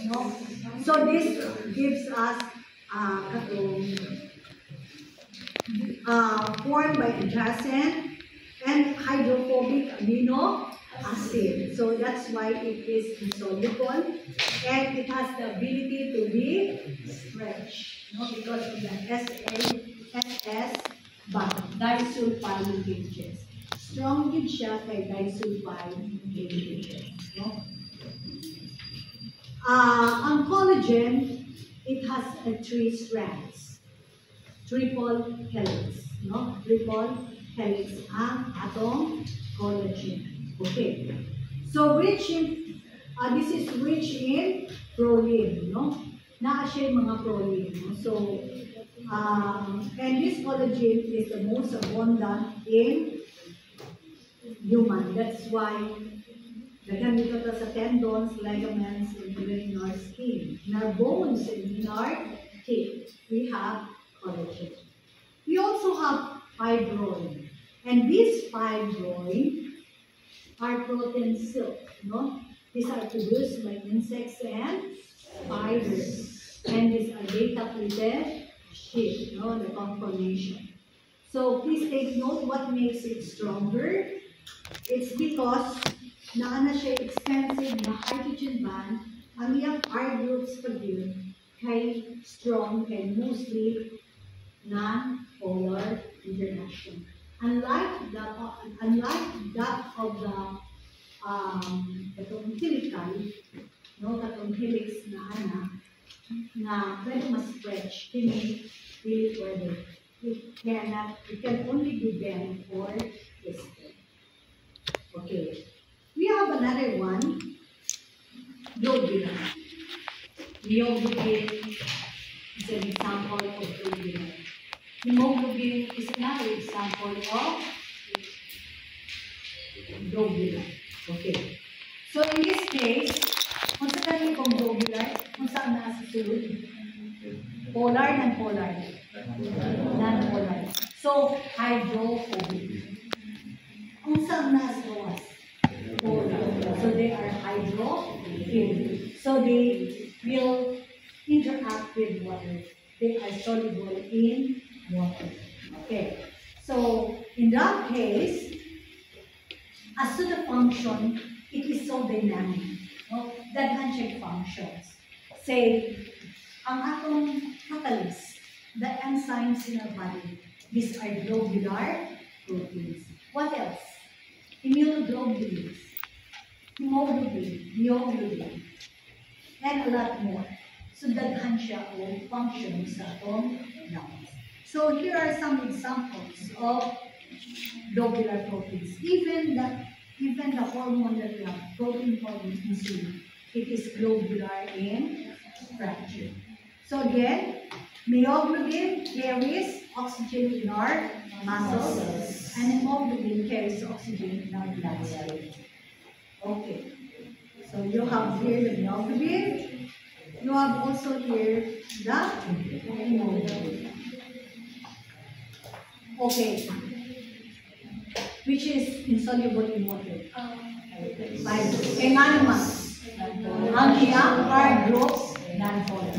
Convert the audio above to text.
No? So this gives us formed by adjacent and hydrophobic amino acid. So that's why it is insoluble, and it has the ability to be stretched, no? Because of the SS bond, disulfide linkages. Strong din siya kay disulfide linkages. No? Ang collagen, it has 3 strands. Triple helix. No? Triple helix ang atong collagen. Okay. So rich in, this is rich in proline. No? Naa siya yung mga proline. No? So, and this collagen is the most abundant in human. That's why daghan dito sa tendons, ligaments, and even in our skin. In our bones and in our teeth, we have collagen. We also have fibroin. And these fibroin are protein silk. No? These are produced by insects and spiders. And these are data-plated sheet, no? The conformation. So please take note what makes it stronger. It's because naana siya extensive na hydrogen bond, ang iyang R groups pag yun, kay strong, kay mostly non-polar interaction. Unlike that of the katong helical, no, katong helix na na pwede ma-stretch, hindi really pwede. It can only be bent or twisted. Okay. We have another one, globular. Myoglobin is an example of globular. Hemoglobin is another example of globular. Okay. So in this case, kung saan kung globular, kung saan na sa sulod? Polar, non-polar. Non-polar. So, hydrophobic. Kung saan na sa gawas? Polar. So they are hydrophilic. So they will interact with water. They are soluble in water. Okay. So in that case, as to the function, it is so dynamic. No? Daghan siya functions. Say, ang atong catalyst, the enzymes in our body, these are globular proteins. What else? Immunoglobulins, hemoglobin, myoglobin, and a lot more. So daghan siya o functions sa atong lungs. So here are some examples of globular proteins. Even the hormone that we have, protein hormone insulin, it is globular in structure. So again, myoglobin carries oxygen in our muscles, and hemoglobin carries oxygen in our blood cells. Okay. So you have here the myoglobin. You have also here the hemoglobin. Okay. Which is insoluble in water. In animals, ang iyang R groups non-polar.